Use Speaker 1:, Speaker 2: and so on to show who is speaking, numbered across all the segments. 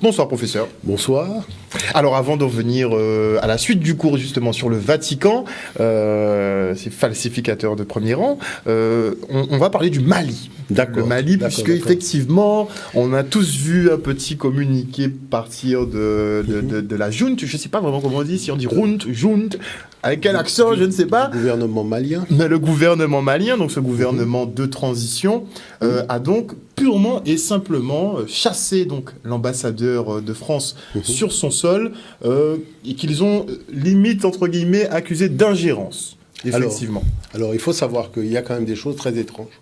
Speaker 1: Bonsoir professeur.
Speaker 2: Bonsoir.
Speaker 1: Alors avant d'en venir à la suite du cours justement sur le Vatican, ces falsificateurs de premier rang, on va parler du Mali. Le Mali, puisque effectivement, on a tous vu un petit communiqué partir de la junte, je ne sais pas vraiment comment on dit, si on dit junte, avec quel accent, je ne sais pas.
Speaker 2: Le gouvernement malien.
Speaker 1: Mais le gouvernement malien, donc ce gouvernement de transition, a donc purement et simplement chassé donc l'ambassadeur de France sur son sol et qu'ils ont limite entre guillemets accusé d'ingérence. Effectivement.
Speaker 2: Alors il faut savoir qu'il y a quand même des choses très étranges.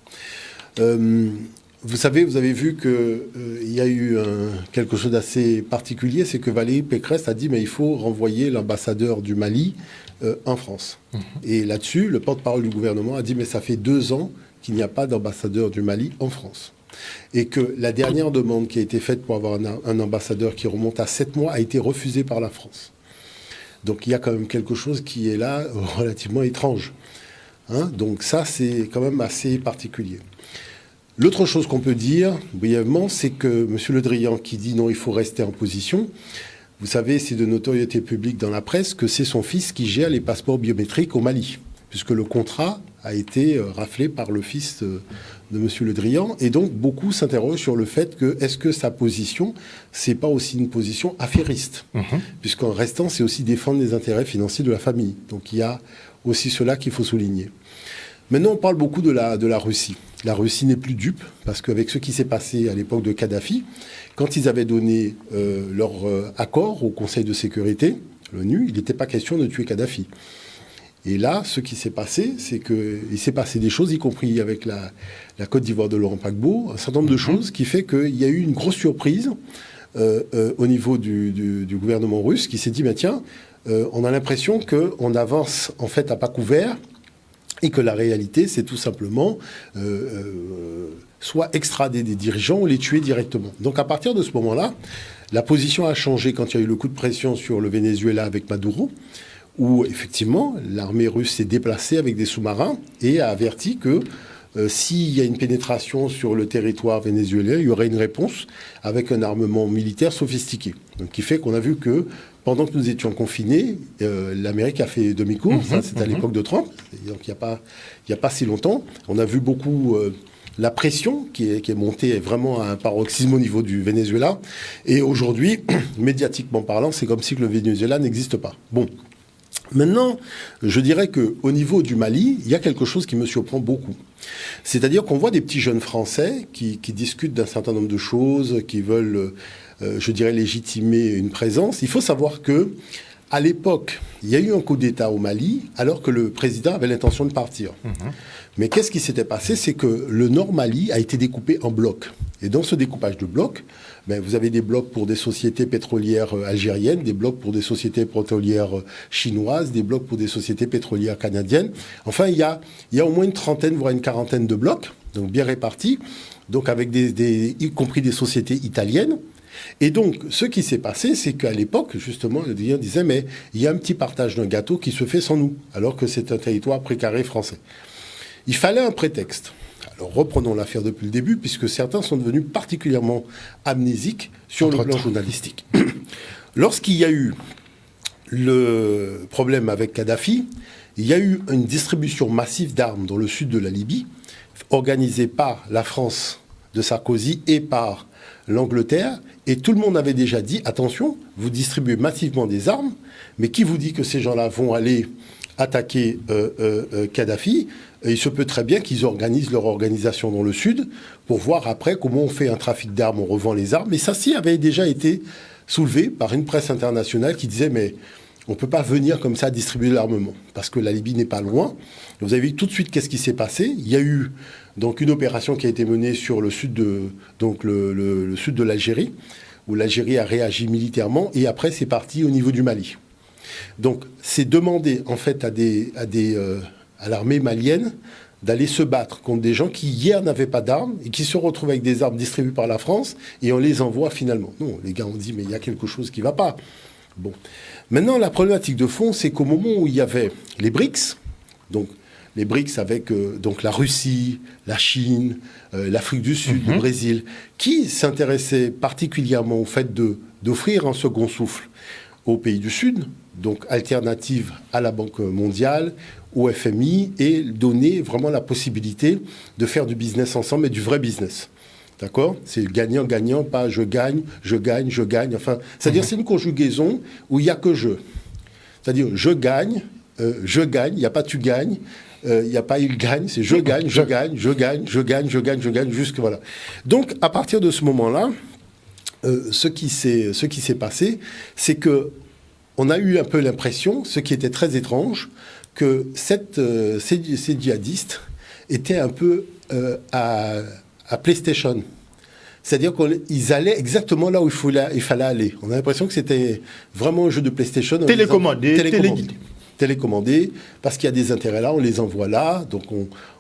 Speaker 2: Vous savez, vous avez vu qu'il y a eu quelque chose d'assez particulier, c'est que Valérie Pécresse a dit mais il faut renvoyer l'ambassadeur du Mali en France. Et là-dessus, le porte-parole du gouvernement a dit mais ça fait 2 ans qu'il n'y a pas d'ambassadeur du Mali en France. Et que la dernière demande qui a été faite pour avoir un ambassadeur qui remonte à 7 mois a été refusée par la France. Donc il y a quand même quelque chose qui est là relativement étrange. Donc ça, c'est quand même assez particulier. L'autre chose qu'on peut dire, brièvement, c'est que M. Le Drian, qui dit non, il faut rester en position, vous savez, c'est de notoriété publique dans la presse que c'est son fils qui gère les passeports biométriques au Mali, puisque le contrat a été raflé par le fils de M. Le Drian. Et donc, beaucoup s'interrogent sur le fait que, est-ce que sa position, c'est pas aussi une position affairiste, puisqu'en restant, c'est aussi défendre les intérêts financiers de la famille. Donc, il y a aussi cela qu'il faut souligner. Maintenant, on parle beaucoup de la Russie. La Russie n'est plus dupe, parce qu'avec ce qui s'est passé à l'époque de Kadhafi, quand ils avaient donné leur accord au Conseil de sécurité, l'ONU, il n'était pas question de tuer Kadhafi. Et là, ce qui s'est passé, c'est qu'il s'est passé des choses, y compris avec la Côte d'Ivoire de Laurent Gbagbo, un certain nombre de choses qui fait qu'il y a eu une grosse surprise au niveau du gouvernement russe qui s'est dit, bah, tiens, on a l'impression qu'on avance en fait à pas couvert, et que la réalité, c'est tout simplement soit extrader des dirigeants ou les tuer directement. Donc à partir de ce moment-là, la position a changé quand il y a eu le coup de pression sur le Venezuela avec Maduro, où effectivement l'armée russe s'est déplacée avec des sous-marins et a averti que s'il y a une pénétration sur le territoire vénézuélien, il y aurait une réponse avec un armement militaire sophistiqué. Donc qui fait qu'on a vu que pendant que nous étions confinés, l'Amérique a fait demi-cours, ça c'était à l'époque de Trump, donc il n'y a pas si longtemps. On a vu beaucoup la pression qui est montée vraiment à un paroxysme au niveau du Venezuela. Et aujourd'hui, médiatiquement parlant, c'est comme si le Venezuela n'existe pas. Bon. Maintenant, je dirais qu'au niveau du Mali, il y a quelque chose qui me surprend beaucoup. C'est-à-dire qu'on voit des petits jeunes Français qui discutent d'un certain nombre de choses, qui veulent, je dirais, légitimer une présence. Il faut savoir que, à l'époque, il y a eu un coup d'État au Mali, alors que le président avait l'intention de partir. Mais qu'est-ce qui s'était passé? C'est que le Nord Mali a été découpé en blocs. Et dans ce découpage de blocs, vous avez des blocs pour des sociétés pétrolières algériennes, des blocs pour des sociétés pétrolières chinoises, des blocs pour des sociétés pétrolières canadiennes. Enfin, il y a au moins une trentaine, voire une quarantaine de blocs, donc bien répartis, donc avec y compris des sociétés italiennes. Et donc, ce qui s'est passé, c'est qu'à l'époque, justement, le Drian disait, mais il y a un petit partage d'un gâteau qui se fait sans nous, alors que c'est un territoire précaré français. Il fallait un prétexte. Alors reprenons l'affaire depuis le début, puisque certains sont devenus particulièrement amnésiques sur le plan journalistique. Lorsqu'il y a eu le problème avec Kadhafi, il y a eu une distribution massive d'armes dans le sud de la Libye, organisée par la France de Sarkozy et par l'Angleterre, et tout le monde avait déjà dit, attention, vous distribuez massivement des armes, mais qui vous dit que ces gens-là vont aller attaquer Kadhafi? Il se peut très bien qu'ils organisent leur organisation dans le sud pour voir après comment on fait un trafic d'armes, on revend les armes. Et ça, avait déjà été soulevé par une presse internationale qui disait mais on ne peut pas venir comme ça distribuer l'armement parce que la Libye n'est pas loin. Et vous avez vu tout de suite qu'est-ce qui s'est passé. Il y a eu donc une opération qui a été menée sur le sud le sud de l'Algérie, où l'Algérie a réagi militairement et après c'est parti au niveau du Mali. Donc c'est demander en fait à l'armée malienne d'aller se battre contre des gens qui hier n'avaient pas d'armes et qui se retrouvent avec des armes distribuées par la France et on les envoie finalement. Non, les gars ont dit mais il y a quelque chose qui ne va pas. Bon. Maintenant, la problématique de fond, c'est qu'au moment où il y avait les BRICS, donc les BRICS avec donc la Russie, la Chine, l'Afrique du Sud, le Brésil, qui s'intéressaient particulièrement au fait d'offrir un second souffle aux pays du Sud, donc alternative à la Banque mondiale, au FMI, et donner vraiment la possibilité de faire du business ensemble, et du vrai business. D'accord ? C'est gagnant-gagnant, pas je gagne, je gagne, je gagne. Enfin, c'est-à-dire c'est une conjugaison où il n'y a que je. C'est-à-dire je gagne, il n'y a pas tu gagnes, il n'y a pas il gagne, c'est je gagne, je gagne, je gagne, je gagne, je gagne, je gagne, jusque voilà. Donc, à partir de ce moment-là, ce qui s'est passé, c'est que on a eu un peu l'impression, ce qui était très étrange, que ces djihadistes étaient un peu à PlayStation. C'est-à-dire qu'ils allaient exactement là où il fallait aller. On a l'impression que c'était vraiment un jeu de PlayStation. Télécommandé, parce qu'il y a des intérêts là, on les envoie là, donc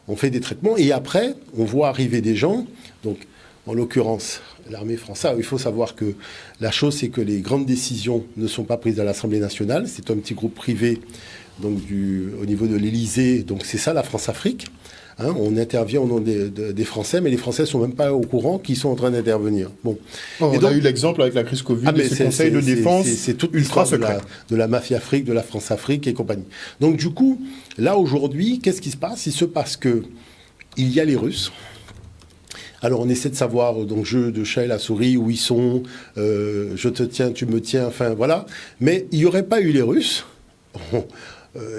Speaker 2: on fait des traitements. Et après, on voit arriver des gens, donc en l'occurrence l'armée française. Il faut savoir que la chose, c'est que les grandes décisions ne sont pas prises à l'Assemblée nationale. C'est un petit groupe privé donc au niveau de l'Élysée. Donc c'est ça la France-Afrique. Hein, on intervient au nom des Français, mais les Français ne sont même pas au courant qu'ils sont en train d'intervenir. Bon.
Speaker 1: On a eu l'exemple avec la crise Covid, ce conseil de défense
Speaker 2: c'est toute ultra secret de la mafia-Afrique, de la France-Afrique et compagnie. Donc du coup, là aujourd'hui, qu'est-ce qui se passe ? Il se passe que il y a les Russes. Alors on essaie de savoir, donc jeu de chat et la souris, où ils sont, je te tiens, tu me tiens, enfin voilà. Mais il n'y aurait pas eu les Russes.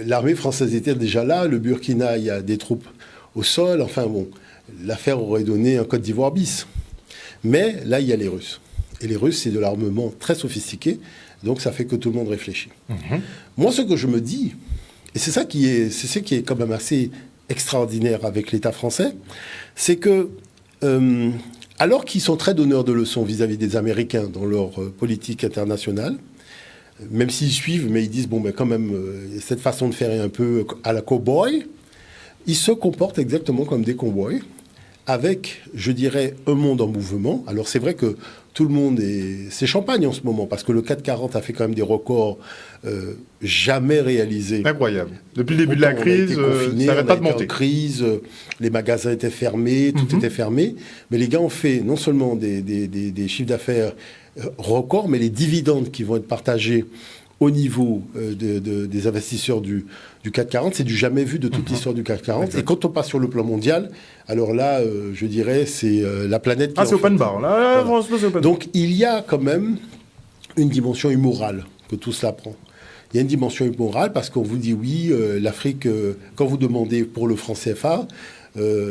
Speaker 2: L'armée française était déjà là, le Burkina, il y a des troupes au sol, enfin bon, l'affaire aurait donné un Côte d'Ivoire bis. Mais là, il y a les Russes. Et les Russes, c'est de l'armement très sophistiqué, donc ça fait que tout le monde réfléchit. Moi, ce que je me dis, et c'est ce qui est quand même assez extraordinaire avec l'État français, c'est que, alors qu'ils sont très donneurs de leçons vis-à-vis des Américains dans leur politique internationale, même s'ils suivent, mais ils disent, bon, ben quand même, cette façon de faire est un peu à la cow-boy, ils se comportent exactement comme des cow-boys, avec, je dirais, un monde en mouvement. Alors c'est vrai que tout le monde c'est champagne en ce moment, parce que le 440 a fait quand même des records jamais réalisés.
Speaker 1: Incroyable. Depuis le début de la crise, ça n'arrête pas de monter.
Speaker 2: Crise, les magasins étaient fermés, tout était fermé. Mais les gars ont fait non seulement des chiffres d'affaires records, mais les dividendes qui vont être partagés au niveau des investisseurs du 440, c'est du jamais vu de toute l'histoire du 440. Exactement. Et quand on passe sur le plan mondial, alors là, je dirais, c'est la planète qui...
Speaker 1: c'est open bar. Là,
Speaker 2: voilà. C'est open. Donc, il y a quand même une dimension immorale que tout cela prend. Il y a une dimension immorale parce qu'on vous dit, oui, l'Afrique, quand vous demandez pour le franc CFA,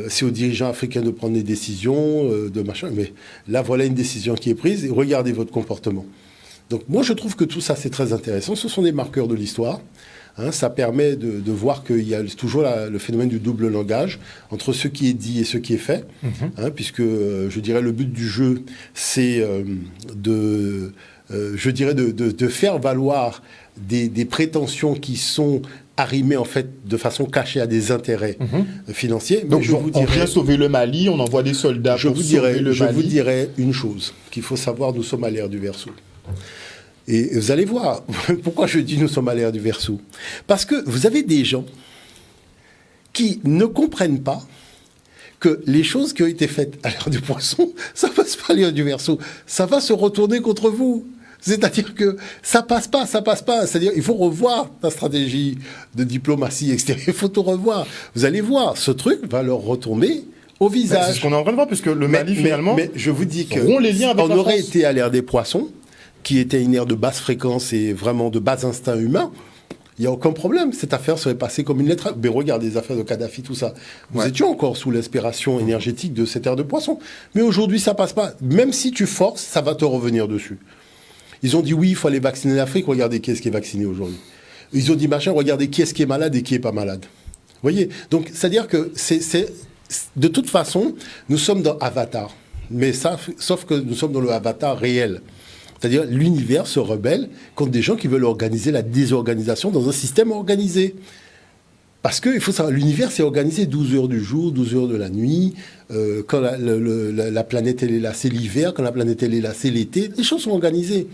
Speaker 2: c'est aux dirigeants africains de prendre des décisions, de machin. Mais là, voilà une décision qui est prise et regardez votre comportement. Donc moi, je trouve que tout ça, c'est très intéressant. Ce sont des marqueurs de l'histoire. Hein, ça permet de voir qu'il y a toujours le phénomène du double langage entre ce qui est dit et ce qui est fait. Hein, puisque, je dirais, le but du jeu, c'est de faire valoir des prétentions qui sont arrimées, en fait, de façon cachée à des intérêts financiers.
Speaker 1: Donc, on vient sauver le Mali, on envoie des soldats pour sauver le Mali.
Speaker 2: Je vous dirais une chose qu'il faut savoir, nous sommes à l'ère du Verseau. Et vous allez voir, pourquoi je dis nous sommes à l'ère du Verseau. Parce que vous avez des gens qui ne comprennent pas que les choses qui ont été faites à l'ère du Poisson, ça passe pas à l'ère du Verseau. Ça va se retourner contre vous. C'est-à-dire que ça passe pas. C'est-à-dire il faut revoir la stratégie de diplomatie extérieure. Il faut tout revoir. Vous allez voir, ce truc va leur retomber au visage.
Speaker 1: C'est ce qu'on est en train de voir, puisque le Mali, finalement,
Speaker 2: mais je vous dis que
Speaker 1: rompt les liens avec
Speaker 2: on aurait été à l'ère des Poissons, qui était une ère de basse fréquence et vraiment de bas instinct humain, il n'y a aucun problème. Cette affaire serait passée comme une lettre. Mais regardez les affaires de Kadhafi, tout ça. Nous étions encore sous l'inspiration énergétique de cette ère de Poisson. Mais aujourd'hui, ça passe pas. Même si tu forces, ça va te revenir dessus. Ils ont dit oui, il faut aller vacciner l'Afrique. Regardez qui est-ce qui est vacciné aujourd'hui. Ils ont dit machin, regardez qui est-ce qui est malade et qui est pas malade. Vous voyez ? Donc, c'est-à-dire que de toute façon, nous sommes dans Avatar. Mais sauf que nous sommes dans le Avatar réel. C'est-à-dire l'univers se rebelle contre des gens qui veulent organiser la désorganisation dans un système organisé. Parce qu'il faut savoir, l'univers c'est organisé 12 heures du jour, 12 heures de la nuit. Quand la planète elle est là, c'est l'hiver. Quand la planète elle est là, c'est l'été. Les choses sont organisées.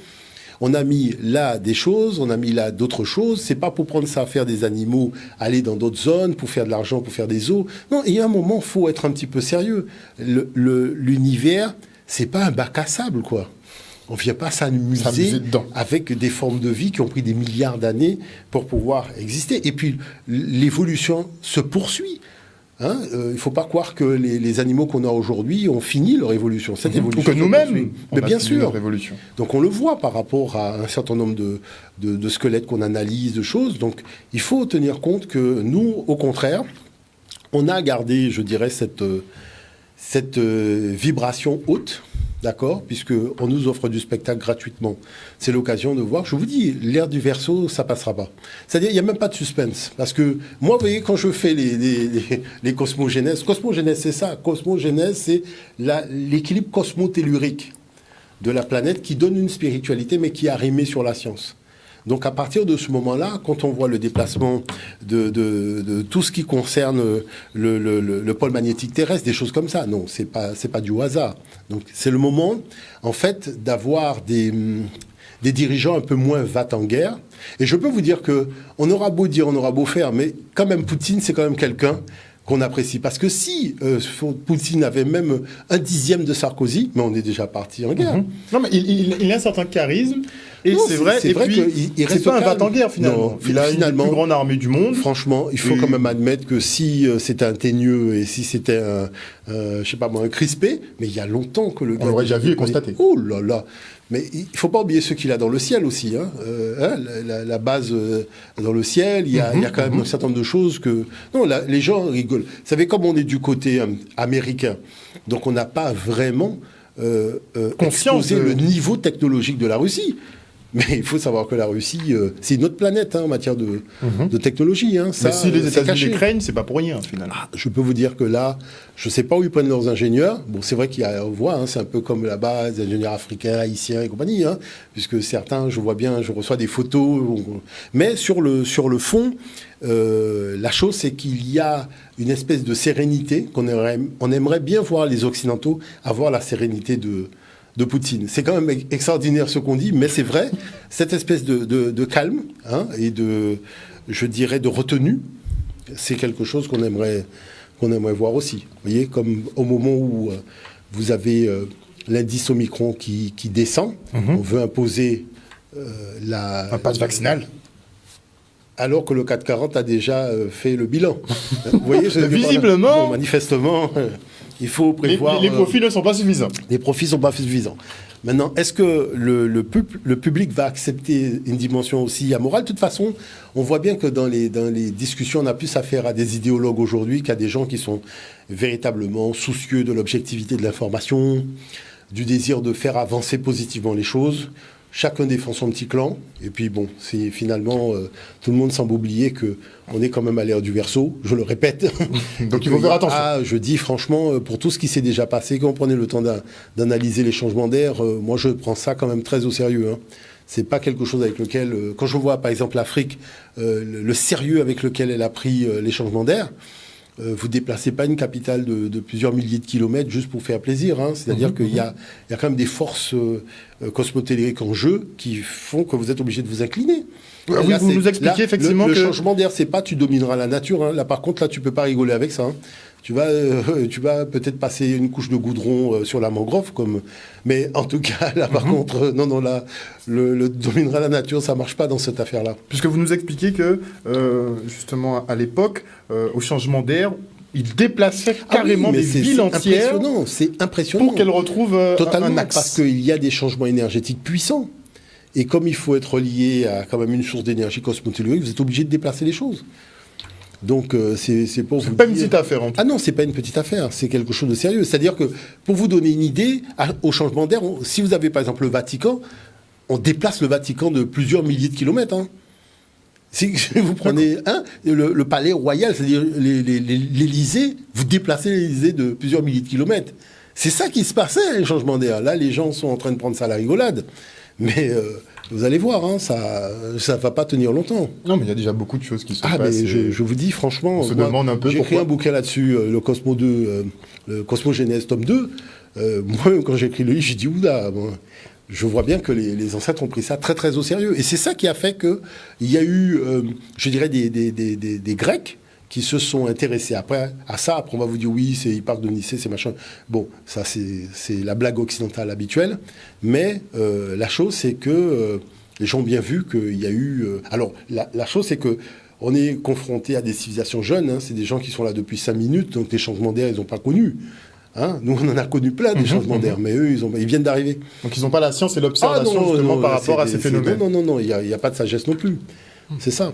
Speaker 2: On a mis là des choses, on a mis là d'autres choses. C'est pas pour prendre ça à faire des animaux, aller dans d'autres zones, pour faire de l'argent, pour faire des eaux. Non, il y a un moment, faut être un petit peu sérieux. L'univers, c'est pas un bac à sable, quoi. On vient pas s'amuser avec des formes de vie qui ont pris des milliards d'années pour pouvoir exister. Et puis, l'évolution se poursuit. Hein, il ne faut pas croire que les animaux qu'on a aujourd'hui ont fini leur évolution. Cette évolution,
Speaker 1: ou que nous-mêmes,
Speaker 2: mais bien sûr.
Speaker 1: Révolution.
Speaker 2: Donc on le voit par rapport à un certain nombre de squelettes qu'on analyse, de choses. Donc il faut tenir compte que nous, au contraire, on a gardé, je dirais, cette vibration haute. D'accord, puisqu'on nous offre du spectacle gratuitement. C'est l'occasion de voir. Je vous dis, l'ère du Verseau, ça passera pas. C'est-à-dire, il n'y a même pas de suspense. Parce que moi, vous voyez, quand je fais les cosmogénèses, c'est ça. Cosmogénèse, c'est l'équilibre cosmotellurique de la planète qui donne une spiritualité, mais qui a rimé sur la science. Donc à partir de ce moment-là, quand on voit le déplacement de tout ce qui concerne le pôle magnétique terrestre, des choses comme ça, non, c'est pas du hasard. Donc c'est le moment, en fait, d'avoir des dirigeants un peu moins va-t-en-guerre. Et je peux vous dire que on aura beau dire, on aura beau faire, mais quand même Poutine, c'est quand même quelqu'un qu'on apprécie. Parce que si Poutine avait même 1/10 de Sarkozy, mais on est déjà parti en guerre.
Speaker 1: Non, mais il a un certain charisme. Et c'est vrai qu'il reste pas un va-t-en-guerre finalement.
Speaker 2: Non,
Speaker 1: il a une plus grande armée du monde.
Speaker 2: Franchement, il faut quand même admettre que si c'était un Teigneux et si c'était je sais pas moi, un Crispé, mais il y a longtemps que le gars...
Speaker 1: On l'aurait déjà vu et constaté.
Speaker 2: Oh là là. Mais il faut pas oublier ce qu'il a dans le ciel aussi. Hein. La base dans le ciel, il y a quand même un certain nombre de choses que... Non, les gens rigolent. Vous savez, comme on est du côté américain, donc on n'a pas vraiment exposé le niveau technologique de la Russie. Mais il faut savoir que la Russie, c'est une autre planète en matière de technologie. Hein. Ça,
Speaker 1: mais si les États-Unis craignent, c'est pas pour rien, finalement.
Speaker 2: Je peux vous dire que là, je ne sais pas où ils prennent leurs ingénieurs. Bon, c'est vrai qu'il y a, on voit, hein, c'est un peu comme là-bas, des ingénieurs africains, haïtiens et compagnie, hein, puisque certains, je vois bien, je reçois des photos. Mais sur le fond, la chose, c'est qu'il y a une espèce de sérénité on aimerait bien voir les Occidentaux avoir la sérénité de Poutine. C'est quand même extraordinaire ce qu'on dit, mais c'est vrai, cette espèce de calme hein, et je dirais, de retenue, c'est quelque chose qu'on aimerait voir aussi. Vous voyez, comme au moment où vous avez l'indice Omicron qui descend, on veut imposer
Speaker 1: un pass vaccinal.
Speaker 2: Alors que le 440 a déjà fait le bilan. Vous voyez,
Speaker 1: visiblement,
Speaker 2: manifestement... Il faut prévoir...
Speaker 1: Les profits ne sont pas suffisants.
Speaker 2: Les profits ne sont pas suffisants. Maintenant, est-ce que le public va accepter une dimension aussi amorale ? De toute façon, on voit bien que dans les discussions, on a plus affaire à des idéologues aujourd'hui qu'à des gens qui sont véritablement soucieux de l'objectivité de l'information, du désir de faire avancer positivement les choses. Chacun défend son petit clan. Et puis bon, c'est finalement, tout le monde semble oublier qu'on est quand même à l'ère du Verseau, je le répète.
Speaker 1: Donc il faut faire attention.
Speaker 2: Je dis franchement, pour tout ce qui s'est déjà passé, quand on prenait le temps d'analyser les changements d'air, moi je prends ça quand même très au sérieux. Hein. C'est pas quelque chose avec lequel... quand je vois par exemple l'Afrique, le sérieux avec lequel elle a pris les changements d'air, vous déplacez pas une capitale de plusieurs milliers de kilomètres juste pour faire plaisir. Hein. C'est-à-dire qu'il y a quand même des forces cosmotelluriques en jeu qui font que vous êtes obligé de vous incliner.
Speaker 1: Oui, là, vous nous expliquez effectivement
Speaker 2: le changement d'air, c'est pas tu domineras la nature. Hein. Là, par contre, là, tu peux pas rigoler avec ça. Hein. Tu vas peut-être passer une couche de goudron sur la mangrove, mais en tout cas, là, par contre, non, là, le dominera la nature, ça marche pas dans cette affaire-là.
Speaker 1: Puisque vous nous expliquez que, justement, à l'époque, au changement d'air, il déplaçait carrément des villes entières.
Speaker 2: C'est impressionnant.
Speaker 1: Pour qu'elles retrouvent un axe.
Speaker 2: Parce qu'il y a des changements énergétiques puissants. Et comme il faut être lié à quand même une source d'énergie cosmotellurique, vous êtes obligé de déplacer les choses. Donc, c'est pour vous dire...
Speaker 1: C'est pas une petite affaire, en tout cas.
Speaker 2: Ah non, c'est pas une petite affaire, c'est quelque chose de sérieux. C'est-à-dire que, pour vous donner une idée, au changement d'air, si vous avez par exemple le Vatican, on déplace le Vatican de plusieurs milliers de kilomètres. Hein. Si vous prenez le palais royal, c'est-à-dire l'Élysée, vous déplacez l'Élysée de plusieurs milliers de kilomètres. C'est ça qui se passait, les changements d'air. Là, les gens sont en train de prendre ça à la rigolade. Mais vous allez voir, hein, ça ne va pas tenir longtemps.
Speaker 1: Non, mais il y a déjà beaucoup de choses qui se passent.
Speaker 2: Mais je vous dis, franchement,
Speaker 1: on se demande un peu
Speaker 2: j'ai écrit un bouquin là-dessus, le Cosmo 2, le Cosmogénèse tome 2. Moi, quand j'ai écrit le livre, j'ai dit, oula, bon, je vois bien que les ancêtres ont pris ça très très au sérieux. Et c'est ça qui a fait qu'il y a eu, je dirais, des Grecs qui se sont intéressés à ça. Après, on va vous dire, oui, ils parlent de Nicée, c'est machin. Bon, ça, c'est la blague occidentale habituelle. Mais la chose, c'est que les gens ont bien vu qu'il y a eu... alors, la chose, c'est que on est confronté à des civilisations jeunes. Hein, c'est des gens qui sont là depuis 5 minutes, donc les changements d'air, ils n'ont pas connu. Hein, nous, on en a connu plein des changements d'air, mais eux, ils viennent d'arriver.
Speaker 1: Donc, ils n'ont pas la science et l'observation justement par rapport à ces phénomènes.
Speaker 2: Non, il n'y a pas de sagesse non plus. C'est ça.